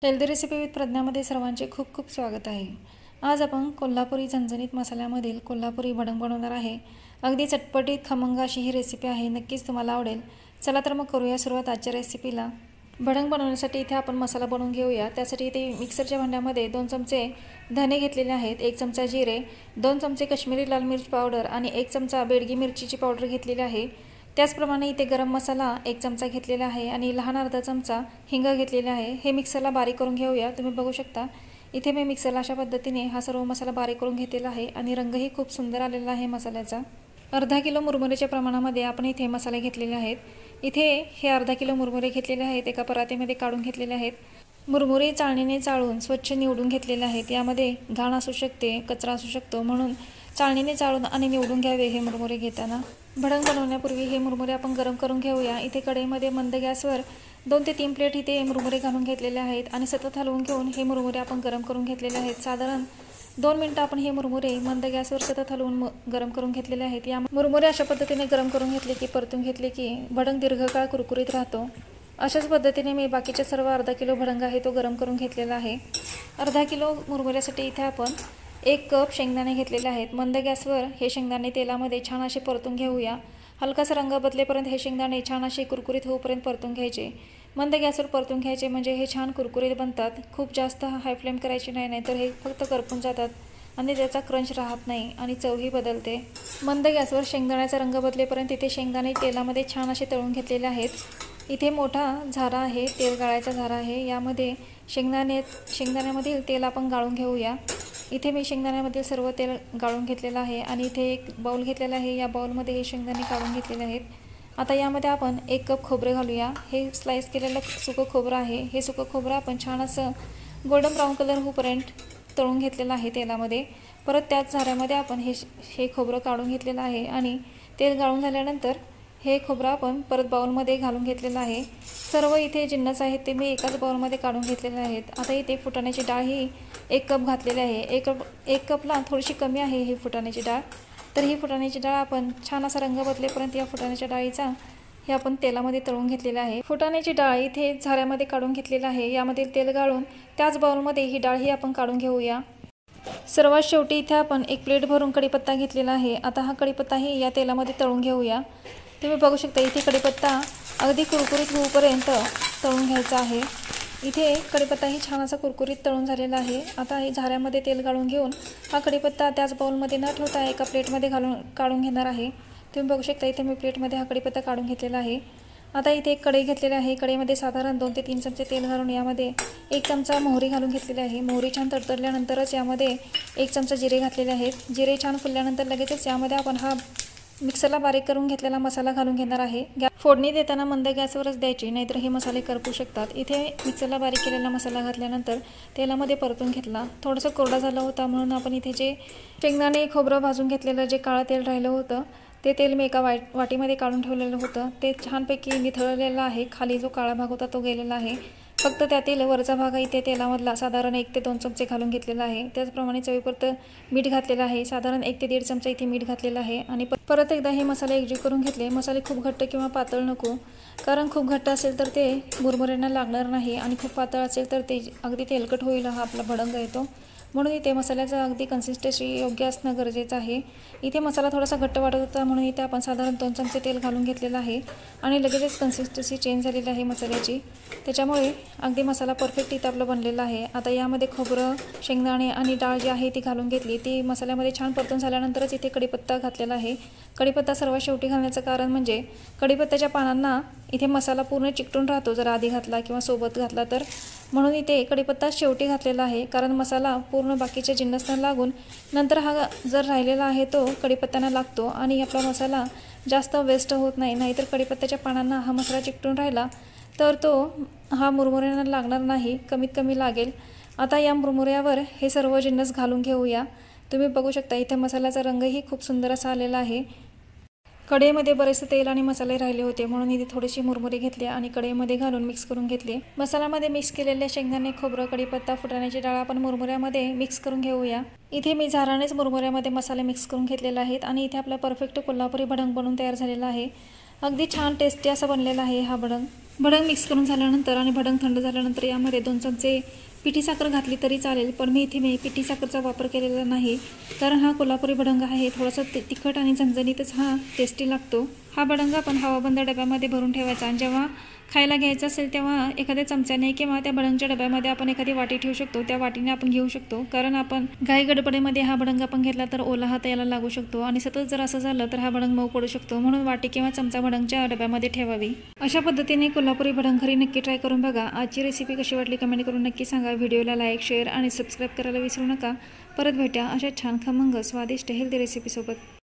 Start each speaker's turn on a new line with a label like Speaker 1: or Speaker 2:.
Speaker 1: Healthy recipe with प्रज्ञामध्ये सर्वांचे खूप खूप स्वागत आहे। आज आपण कोल्हापुरी झणझणीत मसाल्यामधील कोल्हापुरी भडंग बनवणार आहे। अगदी चटपटीत खमंग अशी ही रेसिपी आहे, नक्कीच तुम्हाला आवडेल। चला तर मग करूया सुरुवात आजच्या रेसिपीला। भडंग बनवण्यासाठी इथे आपण मसाला बनवून घेऊया। त्यासाठी इथे मिक्सरच्या भांड्यामध्ये 2 चमचे धने घेतलेले आहेत, 1 चमचा जिरे, 2 चमचे काश्मीरी लाल मिर्च पावडर आणि 1 चमचा बेडगी मिरचीची पावडर घेतलेली आहे। त्याचप्रमाणे इथे गरम मसाला 1 चमचा घेतलेला आहे आणि लहान अर्धा चमचा हिंग घेतलेला आहे। हे मिक्सरला बारीक करून घेऊया। तुम्ही बघू शकता इथे मी मिक्सरला अशा पद्धतीने हा सर्व मसाला बारीक करून घेतलेला आहे आणि रंगही खूप सुंदर आलेला आहे मसाल्याचा। अर्धा किलो मुरमुरेच्या प्रमाणामध्ये आपण इथे मसाले घेतलेले आहेत। इथे हे अर्धा किलो मुरमुरे घेतलेले आहेत, एका परातीमध्ये काढून घेतलेले आहेत। मुरमुरे चाळणीने चाळून स्वच्छ निवडून घेतलेले आहेत। यामध्ये घाण असू शकते, कचरा असू शकतो, म्हणून चाळणीने चाळून आणि निवडून घ्यावे हे मुरमुरे घेताना। भडंग बनवण्यापूर्वी हे मुरमुरे आपण गरम करून घेऊया। इथे कढईमध्ये मंद गॅसवर 2 ते 3 प्लेट इथे मुरमुरे घालून घेतलेले आहेत आणि सतत हलवून घेऊन हे मुरमुरे आपण गरम करून घेतलेले आहेत। साधारण 2 मिनिटं आपण हे मुरमुरे मंद गॅसवर सतत हलवून गरम करून घेतलेले आहेत। या मुरमुरे अशा पद्धतीने गरम करून घेतले की परतून घेतले की भडंग दीर्घकाळ कुरकुरीत राहतो। अशाच पद्धतीने मी बाकीचे सर्व अर्धा किलो भडंग आहे तो गरम करून घेतलेला आहे। अर्धा किलो मुरमुऱ्यासाठी इथे आपण 1 कप शेंगदाणे घेतलेले आहेत। मंद गॅसवर हे शेंगदाणे तेलामध्ये छान असे परतून घेऊया। हलकासा रंग बदलेपर्यंत हे शेंगदाणे छान असे कुरकुरीत होईपर्यंत परतून घ्यायचे। मंद गॅसवर परतून घ्यायचे म्हणजे हे छान कुरकुरीत बनतात। खूप जास्त हाय फ्लेम करायची नाही, तर हे फक्त करपून जातात आणि त्याचा क्रंच राहत नाही आणि चवही बदलते। मंद गॅसवर शेंगदाण्याचा रंग बदलेपर्यंत इथे शेंगदाणे तेलामध्ये छान असे तळून घेतलेले आहेत। इथे मोठा झारा आहे, तेल गाळायचा झारा आहे। यामध्ये शेंगदाण्यामधील तेल आपण गाळून घेऊया। इथे मी शेंगदाण्यामधील सर्व तेल गाळून घेतलेलं आहे आणि इथे एक बाउल घेतलेला आहे। या बाउलमध्ये हे शेंगदाणे काढून घेतलेले आहेत। आता यामध्ये आपण 1 कप खोबरे घालूया। हे स्लाइस केलेलं सुकं खोबरं आहे। हे सुकं खोबरं आपण छान असं गोल्डन ब्राऊन कलर होईपर्यंत तळून घेतलेलं आहे तेलामध्ये। परत त्याच झाऱ्यामध्ये आपण हे खोबरं काढून घेतलेलं आहे आणि तेल गाळून झाल्यानंतर हे खोबरं आपण परत बाउलमध्ये घालून घेतलेलं आहे। सर्व इथे जिन्नस आहेत ते मी एकाच बाउलमध्ये काढून घेतलेले आहेत। आता इथे फुटाण्याची डाळ ही 1 कप घातलेली आहे। 1 कपला थोडीशी कमी आहे ही फुटाण्याची डाळ। तर ही फुटाण्याची डाळ आपण छान असा रंग बदलेपर्यंत या फुटाण्याच्या डाळीचा हे आपण तेलामध्ये तळून घेतलेला आहे। फुटाण्याची डाळ इथे झाऱ्यामध्ये काढून घेतलेला आहे। यामध्ये तेल गाळून त्याच बाउलमध्ये ही डाळ ही आपण काढून घेऊया। सर्वात शेवटी इथे आपण 1 प्लेट भरून कढीपत्ता घेतलेला आहे। आता हा कढीपत्ताही या तेलामध्ये तळून घेऊया। तुम्ही बघू शकता इथे कढीपत्ता अगदी कुरकुरीत होईपर्यंत तळून घ्यायचा आहे। इथे कढीपत्ता ही छान असा कुरकुरीत तळून झालेला आहे। आता हे झाऱ्यामध्ये तेल गाळून घेऊन हा कढीपत्ता त्याच बाउलमध्ये न ठेवता एका प्लेटमध्ये काढून घेणार आहे। तुम्ही बघू शकता इथे मी प्लेटमध्ये हा कढीपत्ता काढून घेतलेला आहे। आता इथे एक कढई घेतलेली आहे। कढईमध्ये साधारण 2 ते 3 चमचे तेल घालून यामध्ये 1 चमचा मोहरी घालून घेतलेली आहे। मोहरी छान तडतडल्यानंतरच यामध्ये 1 चमचा जिरे घातलेले आहेत। जिरे छान फुलल्यानंतर लगेचच यामध्ये आपण हा मिक्सरला बारीक करून घेतलेला मसाला घालून घेणार आहे। फोडणी देताना मंद गॅसवरच द्यायची, नाहीतर हे मसाले करपू शकतात। इथे मिक्सरला बारीक केलेला मसाला घातल्यानंतर तेलामध्ये परतून घेतला। थोडंसं कोरडा झाला होता म्हणून आपण इथे जे शेंगदाणे खोबरं भाजून घेतलेलं जे काळं तेल राहिलं होतं ते तेल मी एका वाटीमध्ये काढून ठेवलेलं होतं। ते छानपैकी निथळलेलं आहे। खाली जो काळा भाग होता तो गेलेला आहे। फक्त त्यातील वरचा भाग इथे तेलामधला साधारण 1 ते 2 चमचे घालून घेतलेला आहे। त्याचप्रमाणे चवीपुरतं मीठ घातलेलं आहे। साधारण 1 ते 1.5 चमचा इथे मीठ घातलेलं आहे आणि परत एकदा हे मसाले एकजीव करून घेतले। मसाले खूप घट्ट किंवा पातळ नको, कारण खूप घट्ट असेल तर ते मुरमुऱ्यांना लागणार नाही आणि खूप पातळ असेल तर ते अगदी तेलकट होईल हा आपला भडंग येतो। म्हणून इथे मसाल्याचं अगदी कन्सिस्टन्सी योग्य असणं गरजेचं आहे। इथे मसाला थोडासा घट्ट वाटत होता म्हणून इथे आपण साधारण 2 चमचे तेल घालून घेतलेलं आहे आणि लगेचच कन्सिस्टन्सी चेंज झालेली आहे मसाल्याची। त्याच्यामुळे अगदी मसाला परफेक्ट इथं आपलं बनलेला आहे। आता यामध्ये खोबरं, शेंगदाणे आणि डाळ जी आहे ती घालून घेतली। ती मसाल्यामध्ये छान परतून झाल्यानंतरच इथे कढीपत्ता घातलेला आहे। कढीपत्ता सर्वात शेवटी घालण्याचं कारण म्हणजे कढीपत्त्याच्या पानांना इथे मसाला पूर्ण चिकटून राहतो जर आधी घातला किंवा सोबत घातला तर, म्हणून इथे कढीपत्ता शेवटी घातलेला आहे। कारण मसाला पूर्ण बाकीच्या जिन्नसना लागून नंतर हा जर राहिलेला आहे तो कढीपत्त्याला लागतो आणि आपला मसाला जास्त वेस्ट होत नाही। नाहीतर कढीपत्त्याच्या पानांना हा मसाला चिकटून राहिला तर तो हा मुरमुऱ्यांना लागणार नाही, कमीत कमी लागेल। आता या मुरमुऱ्यावर हे सर्व जिन्नस घालून घेऊया। तुम्ही बघू शकता इथे मसाल्याचा रंगही खूप सुंदर असा आलेला आहे। कढईमध्ये बरेचसे तेल आणि मसाले राहिले होते म्हणून इथे थोडीशी मुरमुरे घेतली आणि कढईमध्ये घालून मिक्स करून घेतले। मसाल्यामध्ये मिक्स केलेले शेंगदाणे, खोबरं, कढीपत्ता, फुटाण्याची डाळ आपण मुरमुऱ्यामध्ये मिक्स करून घेऊया। इथे मी झारानेच मुरमुऱ्यामध्ये मसाले मिक्स करून घेतलेले आहेत आणि इथे आपला परफेक्ट कोल्हापुरी भडंग बनवून तयार झालेला आहे। अगदी छान टेस्टी असा बनलेला आहे हा भडंग। भडंग मिक्स करून झाल्यानंतर आणि भडंग थंड झाल्यानंतर यामध्ये 2 चमचे पिठी साखर घातली तरी चालेल, पण मी इथे पिठी साखरचा वापर केलेला नाही, कारण हा कोल्हापुरी भडंग आहे थोडासा तिखट आणि झणझणीतच हा टेस्टी लागतो। हा भडंग आपण हवाबंद डब्यामध्ये भरून ठेवायचा आणि जेव्हा खायला घ्यायचं असेल तेव्हा एखाद्या चमच्याने किंवा त्या भडंगच्या डब्यामध्ये आपण एखादी वाटी ठेवू शकतो, त्या वाटीने आपण घेऊ शकतो, कारण आपण घाई गडबडीमध्ये हा भडंग आपण घेतला तर ओला हात यायला लागू शकतो आणि सतत जर असं झालं तर हा भडंग मऊ पडू शकतो, म्हणून वाटी किंवा चमचा भडंगच्या डब्यामध्ये ठेवावी। अशा पद्धतीने कोल्हापुरी भडंग घरी नक्की ट्राय करून बघा। आजची रेसिपी कशी वाटली कमेंट करून नक्की सांगा। व्हिडिओला लाईक, शेअर आणि सबस्क्राईब करायला विसरू नका। परत भेटूया अशा छान खमंग स्वादिष्ट हेल्दी रेसिपीसोबत।